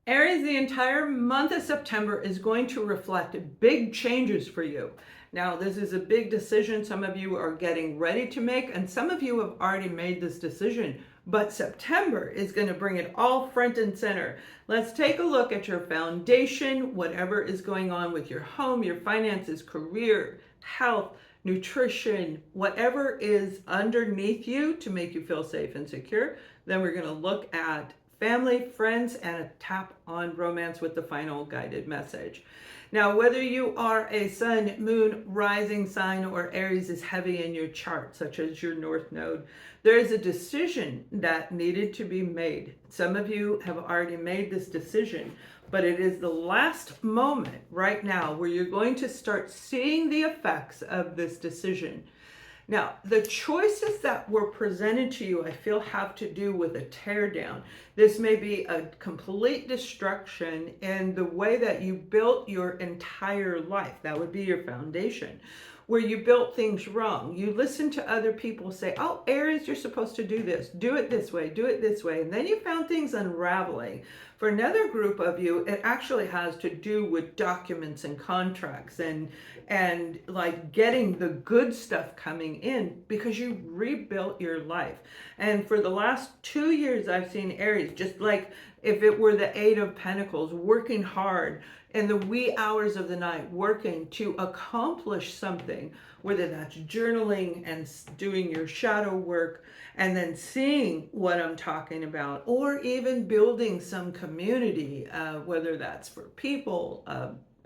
Aries, the entire month of September is going to reflect big changes for you. Now, this is a big decision some of you are getting ready to make, and some of you have already made this decision. But September is going to bring it all front and center. Let's take a look at your foundation, whatever is going on with your home, your finances, career, health, nutrition, whatever is underneath you to make you feel safe and secure. Then we're going to look at family, friends, and a tap on romance with the final guided message. Now, whether you are a sun, moon, rising sign, or Aries is heavy in your chart, such as your North Node, there is a decision that needed to be made. Some of you have already made this decision, but it is the last moment right now where you're going to start seeing the effects of this decision. Now, the choices that were presented to you, I feel, have to do with a teardown. This may be a complete destruction in the way that you built your entire life. That would be your foundation, where you built things wrong. You listen to other people say, oh, Aries, you're supposed to do this. Do it this way. Do it this way. And then you found things unraveling. For another group of you, it actually has to do with documents and contracts and like getting the good stuff coming in because you rebuilt your life. And for the last 2 years, I've seen Aries, just like if it were the Eight of Pentacles, working hard in the wee hours of the night, working to accomplish something, whether that's journaling and doing your shadow work and then seeing what I'm talking about, or even building some community, whether that's for people,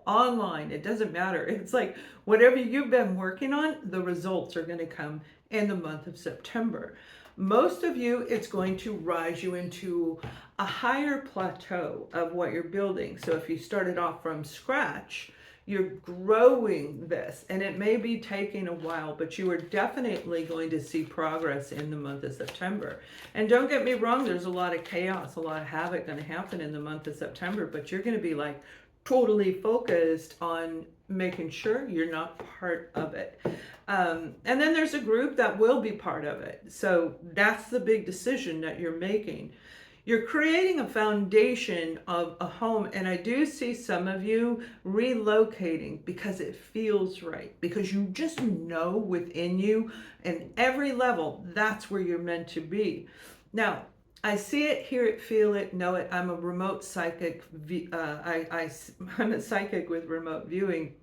online, it doesn't matter. It's like whatever you've been working on, the results are going to come in the month of September. Most of you, it's going to rise you into a higher plateau of what you're building. So if you started off from scratch, you're growing this, and it may be taking a while, but you are definitely going to see progress in the month of September. And don't get me wrong, there's a lot of chaos, a lot of havoc going to happen in the month of September, but you're going to be like totally focused on making sure you're not part of it. And then there's a group that will be part of it. So that's the big decision that you're making. You're creating a foundation of a home, and I do see some of you relocating because it feels right, because you just know within you and every level that's where you're meant to be. Now, I see it, hear it, feel it, know it. I'm a remote psychic. I'm a psychic with remote viewing.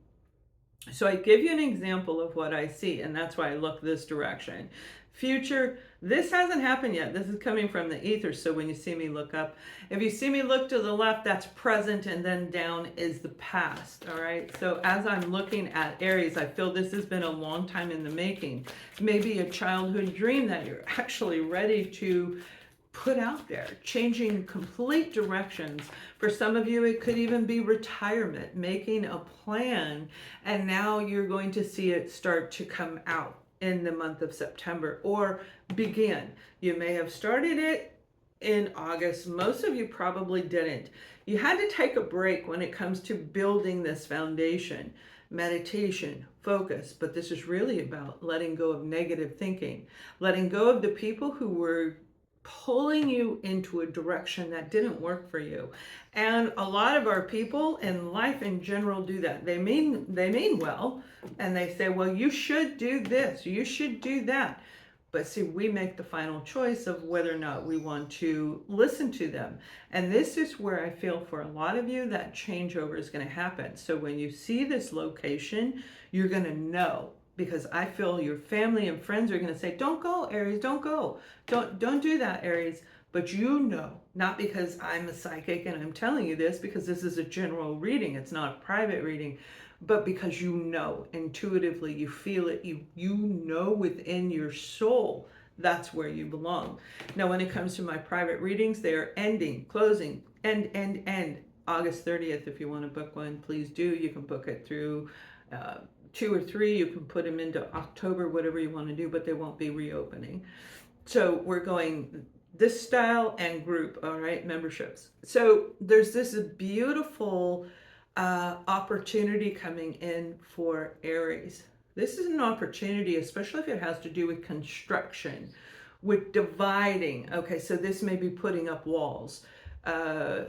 So I give you an example of what I see, and that's why I look this direction. Future, this hasn't happened yet. This is coming from the ether, so when you see me look up, if you see me look to the left, that's present, and then down is the past, all right? So as I'm looking at Aries, I feel this has been a long time in the making. Maybe a childhood dream that you're actually ready to put out there, changing complete directions. For some of you, it could even be retirement, making a plan, and now you're going to see it start to come out in the month of September or begin. You may have started it in August. Most of you probably didn't. You had to take a break when it comes to building this foundation. Meditation, focus, but this is really about letting go of negative thinking, letting go of the people who were pulling you into a direction that didn't work for you. And a lot of our people in life in general do that. They mean well, and they say, well, you should do this, you should do that. But see, we make the final choice of whether or not we want to listen to them. And this is where I feel for a lot of you that changeover is going to happen. So when you see this location, you're going to know, because I feel your family and friends are going to say, don't go, Aries, don't go. Don't do that, Aries. But you know, not because I'm a psychic and I'm telling you this, because this is a general reading, it's not a private reading, but because you know, intuitively, you feel it, you know within your soul, that's where you belong. Now, when it comes to my private readings, they are ending, closing, end. August 30th, if you want to book one, please do. You can book it through 2 or 3, you can put them into October, whatever you want to do, but they won't be reopening. So we're going this style and group, all right, memberships. So there's this beautiful opportunity coming in for Aries. This is an opportunity, especially if it has to do with construction, with dividing. Okay, so this may be putting up walls,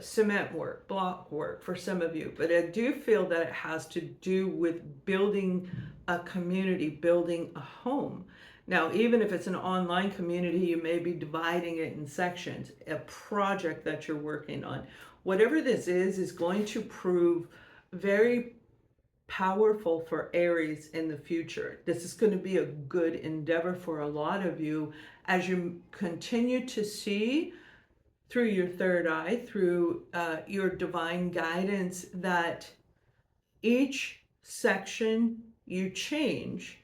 cement work, block work for some of you. But I do feel that it has to do with building a community, building a home. Now, even if it's an online community, you may be dividing it in sections, a project that you're working on. Whatever this is going to prove very powerful for Aries in the future. This is going to be a good endeavor for a lot of you as you continue to see through your third eye, through your divine guidance, that each section you change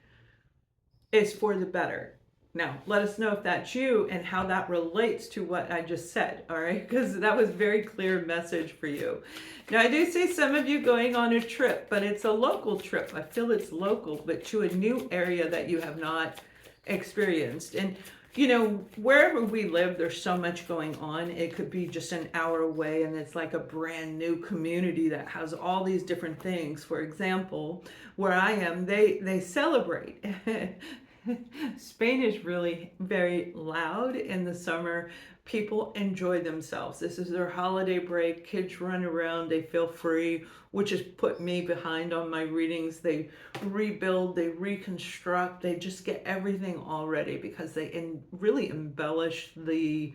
is for the better. Now, let us know if that's you and how that relates to what I just said, all right? Because that was a very clear message for you. Now, I do see some of you going on a trip, but it's a local trip. I feel it's local, but to a new area that you have not experienced. And you know, wherever we live, there's so much going on. It could be just an hour away and it's like a brand new community that has all these different things. For example, where I am, they celebrate. Spain is really very loud in the summer. People enjoy themselves. This is their holiday break. Kids run around, they feel free, which has put me behind on my readings. They rebuild, they reconstruct, they just get everything all ready because they really embellish the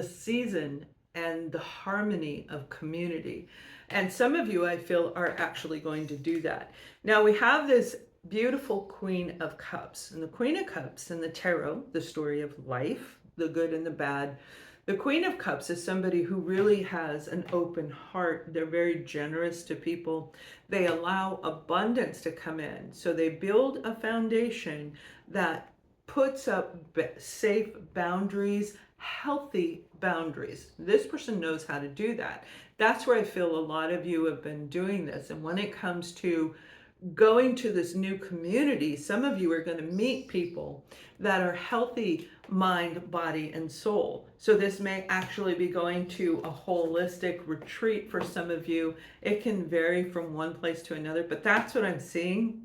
season and the harmony of community. And some of you, I feel, are actually going to do that. Now we have this beautiful Queen of Cups. And the Queen of Cups in the tarot, the story of life, the good and the bad. The Queen of Cups is somebody who really has an open heart. They're very generous to people. They allow abundance to come in. So they build a foundation that puts up safe boundaries, healthy boundaries. This person knows how to do that. That's where I feel a lot of you have been doing this. And when it comes to going to this new community, some of you are going to meet people that are healthy mind, body, and soul. So this may actually be going to a holistic retreat for some of you. It can vary from one place to another, but that's what I'm seeing.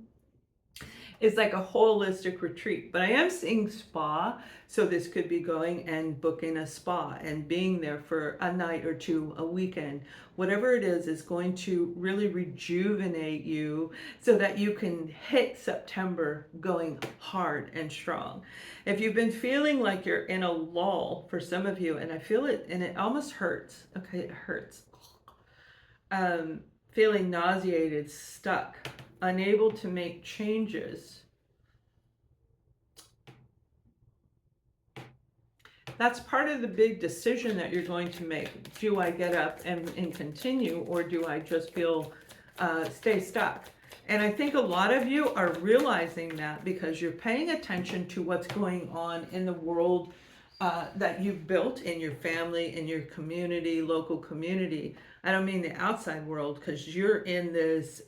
It's like a holistic retreat, but I am seeing spa. So this could be going and booking a spa and being there for a night or two, a weekend. Whatever it is going to really rejuvenate you so that you can hit September going hard and strong. If you've been feeling like you're in a lull, for some of you, and I feel it, and it almost hurts. Okay, it hurts. Feeling nauseated, stuck, unable to make changes. That's part of the big decision that you're going to make. Do I get up and continue, or do I just feel stay stuck? And I think a lot of you are realizing that because you're paying attention to what's going on in the world that you've built in your family, in your community, local community. I don't mean the outside world, because you're in this,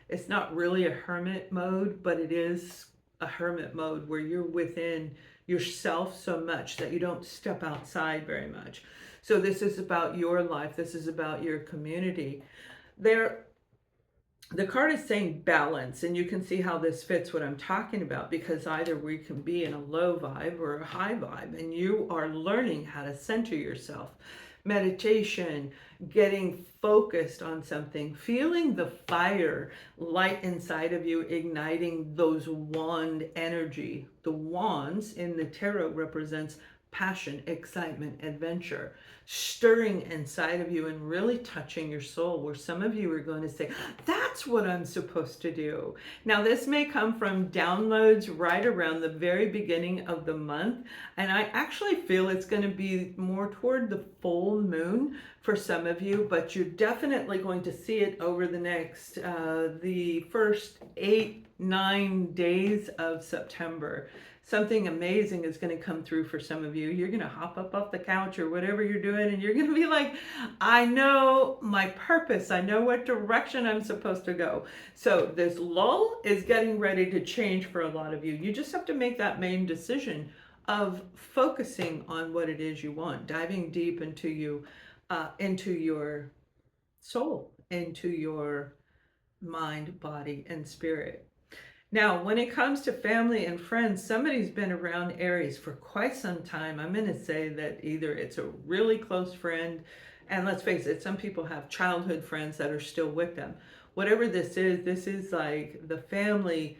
it's not really a hermit mode, but it is a hermit mode where you're within yourself so much that you don't step outside very much. So this is about your life. This is about your community. The card is saying balance, and you can see how this fits what I'm talking about, because either we can be in a low vibe or a high vibe, and you are learning how to center yourself. Meditation, getting focused on something, feeling the fire light inside of you, igniting those wand energy. The wands in the tarot represents passion, excitement, adventure, stirring inside of you and really touching your soul, where some of you are going to say, that's what I'm supposed to do. Now, this may come from downloads right around the very beginning of the month, and I actually feel it's going to be more toward the full moon for some of you, but you're definitely going to see it over the next, the first 8-9 days of September. Something amazing is going to come through for some of you. You're going to hop up off the couch or whatever you're doing, and you're going to be like, I know my purpose. I know what direction I'm supposed to go. So this lull is getting ready to change for a lot of you. You just have to make that main decision of focusing on what it is you want, diving deep into you, into your soul, into your mind, body, and spirit. Now, when it comes to family and friends, somebody's been around Aries for quite some time. I'm going to say that either it's a really close friend, And let's face it, some people have childhood friends that are still with them. Whatever this is like the family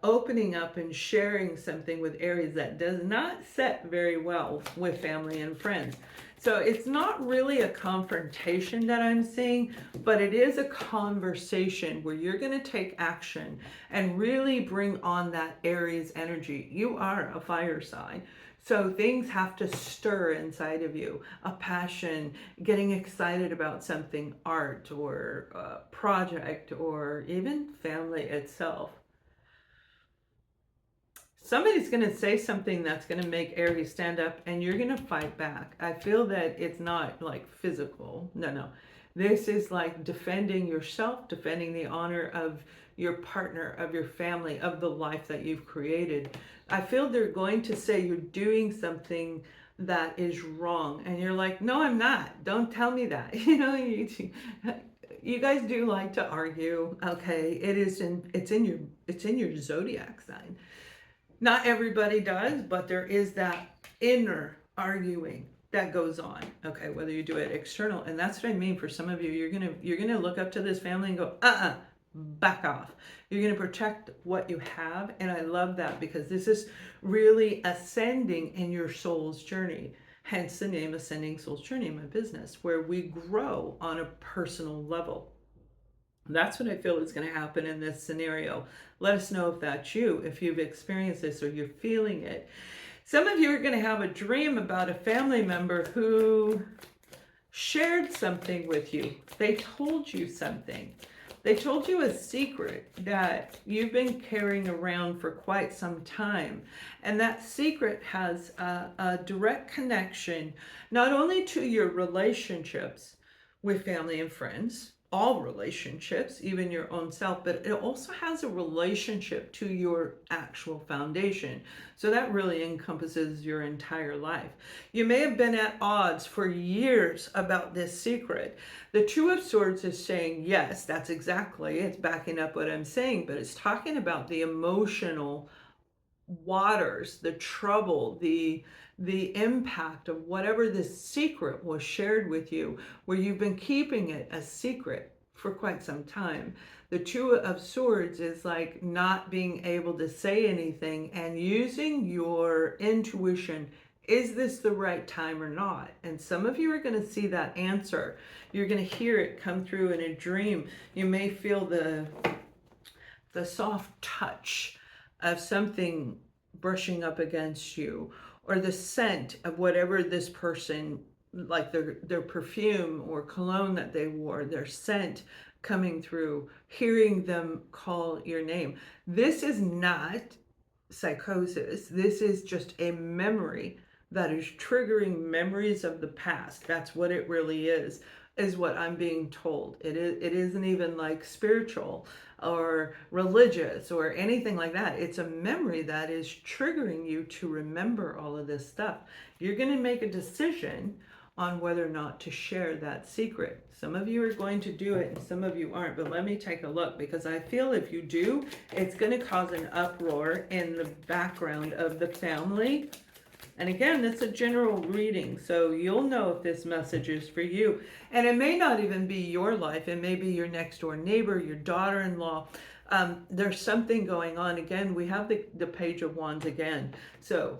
opening up and sharing something with Aries that does not set very well with family and friends. So it's not really a confrontation that I'm seeing, but it is a conversation where you're going to take action and really bring on that Aries energy. You are a fire sign. So things have to stir inside of you, a passion, getting excited about something, art or project or even family itself. Somebody's going to say something that's going to make Aries stand up and you're going to fight back. I feel that it's not like physical. No. This is like defending yourself, defending the honor of your partner, of your family, of the life that you've created. I feel they're going to say you're doing something that is wrong. And you're like, no, I'm not. Don't tell me that. You guys do like to argue. Okay. It's in your zodiac sign. Not everybody does, but there is that inner arguing that goes on. Okay, whether you do it external, and that's what I mean. For some of you, you're gonna look up to this family and go, back off. You're gonna protect what you have, and I love that because this is really ascending in your soul's journey. Hence the name Ascending Soul's Journey in my business, where we grow on a personal level. That's what I feel is going to happen in this scenario. Let us know if that's you, if you've experienced this or you're feeling it. Some of you are going to have a dream about a family member who shared something with you. They told you something. They told you a secret that you've been carrying around for quite some time. And that secret has a direct connection, not only to your relationships with family and friends, all relationships, even your own self, but it also has a relationship to your actual foundation. So that really encompasses your entire life. You may have been at odds for years about this secret. The Two of Swords is saying, yes, that's exactly, it's backing up what I'm saying, but it's talking about the emotional waters, the trouble, the impact of whatever this secret was shared with you, where you've been keeping it a secret for quite some time. The Two of Swords is like not being able to say anything and using your intuition. Is this the right time or not? And some of you are going to see that answer. You're going to hear it come through in a dream. You may feel the soft touch of something brushing up against you, or the scent of whatever this person, like their perfume or cologne that they wore, their scent coming through, hearing them call your name. This is not psychosis. This is just a memory that is triggering memories of the past. That's what it really is what I'm being told. It isn't even like spiritual or religious or anything like that. It's a memory that is triggering you to remember all of this stuff. You're going to make a decision on whether or not to share that secret. Some of you are going to do it and some of you aren't, but let me take a look, because I feel if you do, it's going to cause an uproar in the background of the family. And again, it's a general reading, so you'll know if this message is for you. And it may not even be your life. It may be your next door neighbor, your daughter-in-law. There's something going on. Again, we have the Page of Wands again. So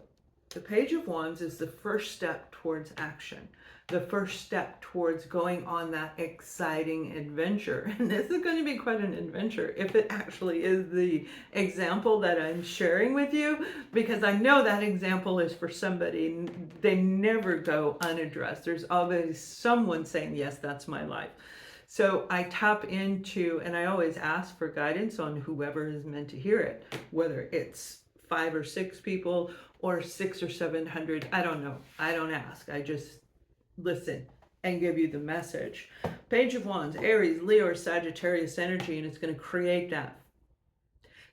the Page of Wands is the first step towards action, the first step towards going on that exciting adventure. And this is going to be quite an adventure if it actually is the example that I'm sharing with you, because I know that example is for somebody. They never go unaddressed. There's always someone saying, yes, that's my life. So I tap into, and I always ask for guidance on whoever is meant to hear it, whether it's 5 or 6 people or 600 or 700. I don't know. I don't ask. I just listen and give you the message. Page of Wands, Aries, Leo, or Sagittarius energy, and it's going to create that.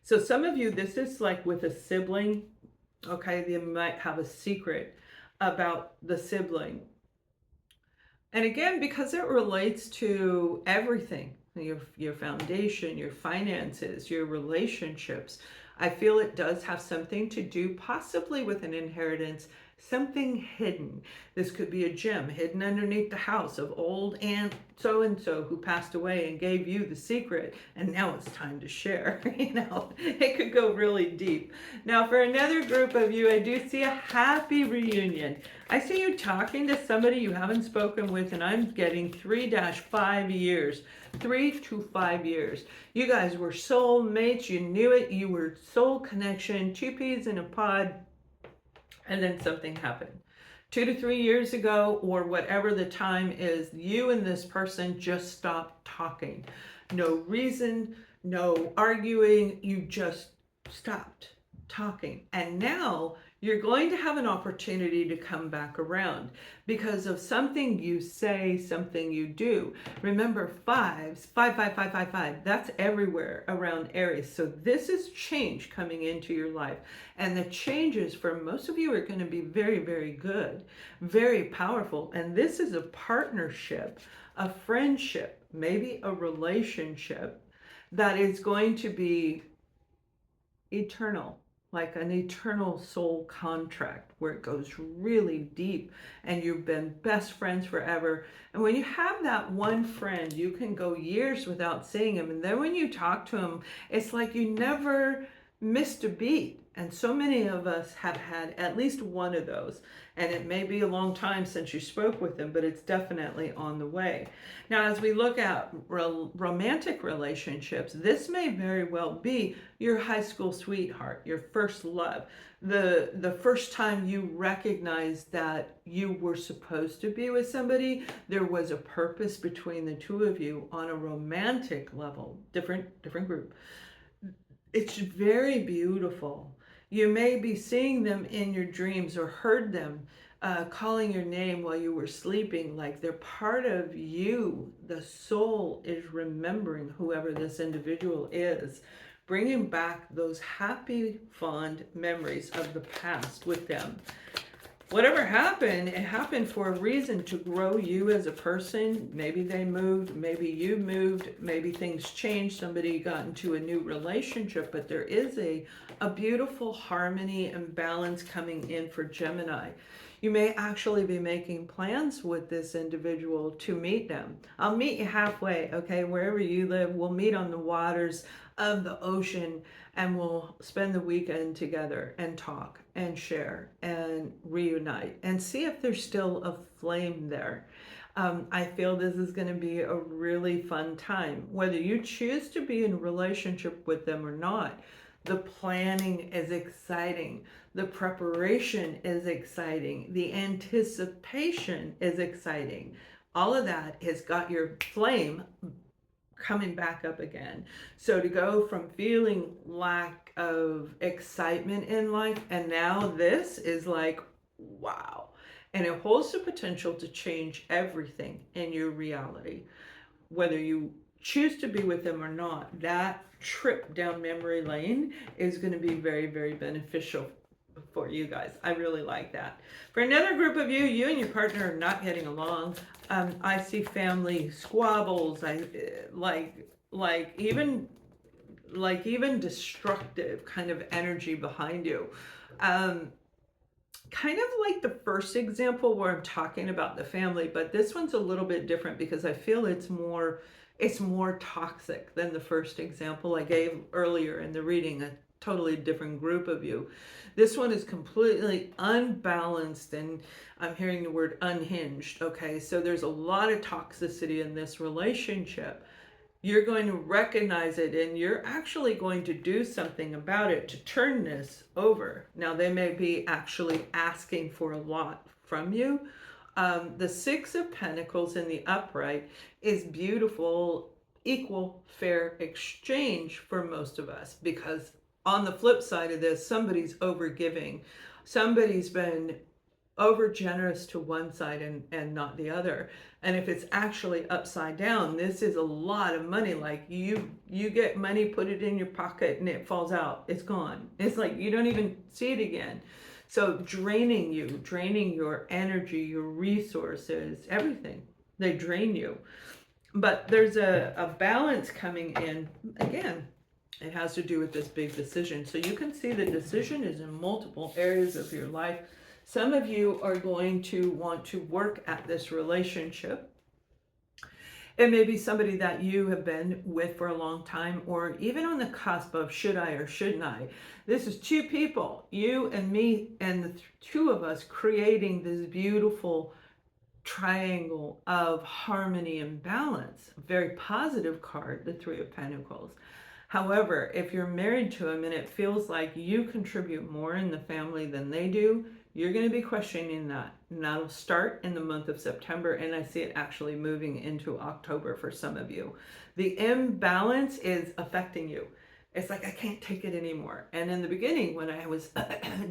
So some of you, this is like with a sibling. Okay, they might have a secret about the sibling. And again, because it relates to everything, your foundation, your finances, your relationships, I feel it does have something to do possibly with an inheritance something hidden. This could be a gem hidden underneath the house of old Aunt so-and-so who passed away and gave you the secret, and now it's time to share. It could go really deep. Now, for another group of you, I do see a happy reunion. I see you talking to somebody you haven't spoken with, and I'm getting 3-5 years. 3 to 5 years. You guys were soulmates. You knew it. You were soul connection, two peas in a pod, and then something happened. 2 to 3 years ago, or whatever the time is, you and this person just stopped talking. No reason, no arguing. You just stopped talking. And now you're going to have an opportunity to come back around because of something you say, something you do. Remember, fives, 5, 5, 5, 5, 5, that's everywhere around Aries. So this is change coming into your life. And the changes for most of you are going to be very, very good, very powerful. And this is a partnership, a friendship, maybe a relationship that is going to be eternal, like an eternal soul contract where it goes really deep and you've been best friends forever. And when you have that one friend, you can go years without seeing him. And then when you talk to him, it's like you never missed a beat. And so many of us have had at least one of those. And it may be a long time since you spoke with them, but it's definitely on the way. Now, as we look at romantic relationships, this may very well be your high school sweetheart, your first love, the first time you recognized that you were supposed to be with somebody. There was a purpose between the two of you on a romantic level, different group. It's very beautiful. You may be seeing them in your dreams or heard them calling your name while you were sleeping, like they're part of you. The soul is remembering whoever this individual is, bringing back those happy, fond memories of the past with them. Whatever happened, it happened for a reason, to grow you as a person. Maybe they moved, maybe you moved, maybe things changed, somebody got into a new relationship, but there is a beautiful harmony and balance coming in for Gemini. You may actually be making plans with this individual to meet them. I'll meet you halfway, okay? Wherever you live, we'll meet on the waters of the ocean and we'll spend the weekend together and talk and share and reunite and see if there's still a flame there. I feel this is going to be a really fun time. Whether you choose to be in a relationship with them or not, the planning is exciting. The preparation is exciting. The anticipation is exciting. All of that has got your flame coming back up again. So to go from feeling lack of excitement in life, and now this is like, wow. And it holds the potential to change everything in your reality. Whether you choose to be with them or not, that trip down memory lane is going to be very, very beneficial for you guys. I really like that. For another group of you, you and your partner are not getting along. I see family squabbles. I even destructive kind of energy behind you. Kind of like the first example where I'm talking about the family, but this one's a little bit different because I feel it's more toxic than the first example I gave earlier in the reading, a totally different group of you. This one is completely unbalanced, and I'm hearing the word unhinged, okay? So there's a lot of toxicity in this relationship. You're going to recognize it, and you're actually going to do something about it to turn this over. Now, they may be actually asking for a lot from you. The Six of Pentacles in the upright is beautiful, equal, fair exchange for most of us, because on the flip side of this, somebody's overgiving. Somebody's been over generous to one side and not the other. And if it's actually upside down, this is a lot of money. Like you get money, put it in your pocket, and it falls out. It's gone. It's like you don't even see it again. So draining you, draining your energy, your resources, everything. They drain you. But there's a balance coming in. Again, it has to do with this big decision. So you can see the decision is in multiple areas of your life. Some of you are going to want to work at this relationship. It may be somebody that you have been with for a long time, or even on the cusp of should I or shouldn't I. This is two people, you and me, and the two of us creating this beautiful triangle of harmony and balance. Very positive card, the Three of Pentacles. However, if you're married to them and it feels like you contribute more in the family than they do, you're going to be questioning that. And that'll start in the month of September, and I see it actually moving into October for some of you. The imbalance is affecting you. It's like, I can't take it anymore. And in the beginning, when I was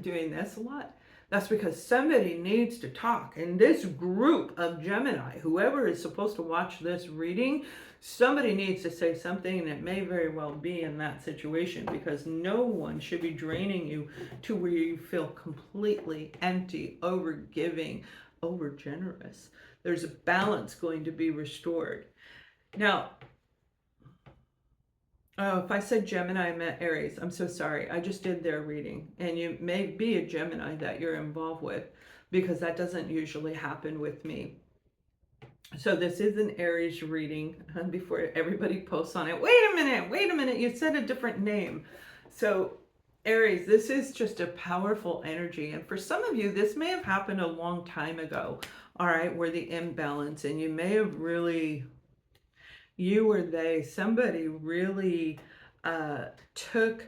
doing this a lot, that's because somebody needs to talk. And this group of Gemini, whoever is supposed to watch this reading, somebody needs to say something, and it may very well be in that situation, because no one should be draining you to where you feel completely empty, overgiving, over generous. There's a balance going to be restored. Now, oh, if I said Gemini, I meant Aries. I'm so sorry. I just did their reading. And you may be a Gemini that you're involved with, because that doesn't usually happen with me. So this is an Aries reading. And before everybody posts on it, wait a minute, you said a different name. So Aries, this is just a powerful energy. And for some of you, this may have happened a long time ago, all right, where the imbalance, and you may have really, you or they, somebody really took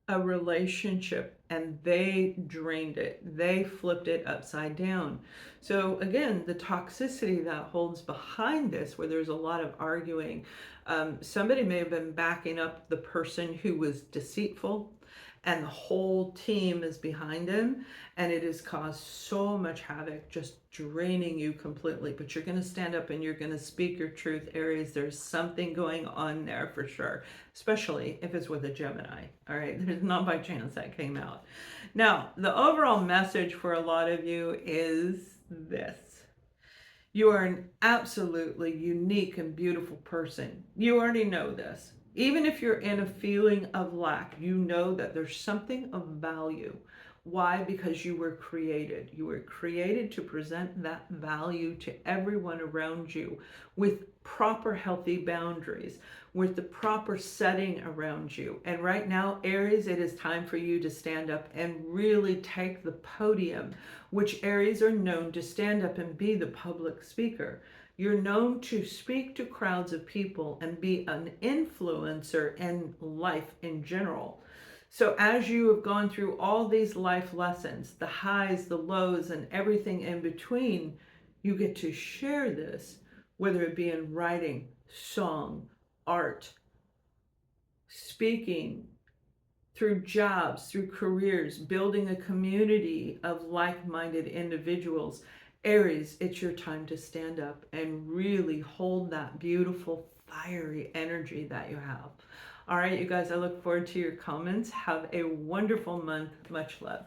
a relationship and they drained it. They flipped it upside down. So again, the toxicity that holds behind this, where there's a lot of arguing, somebody may have been backing up the person who was deceitful, and the whole team is behind him, and it has caused so much havoc, just draining you completely. But you're going to stand up and you're going to speak your truth, Aries. There's something going on there for sure, especially if it's with a Gemini. All right, there's not by chance that came out. Now, the overall message for a lot of you is this: you are an absolutely unique and beautiful person. You already know this. Even if you're in a feeling of lack, you know that there's something of value. Why? Because you were created. You were created to present that value to everyone around you with proper healthy boundaries, with the proper setting around you. And right now, Aries, it is time for you to stand up and really take the podium, which Aries are known to stand up and be the public speaker. You're known to speak to crowds of people and be an influencer in life in general. So as you have gone through all these life lessons, the highs, the lows, and everything in between, you get to share this, whether it be in writing, song, art, speaking, through jobs, through careers, building a community of like-minded individuals. Aries, it's your time to stand up and really hold that beautiful, fiery energy that you have. All right, you guys, I look forward to your comments. Have a wonderful month. Much love.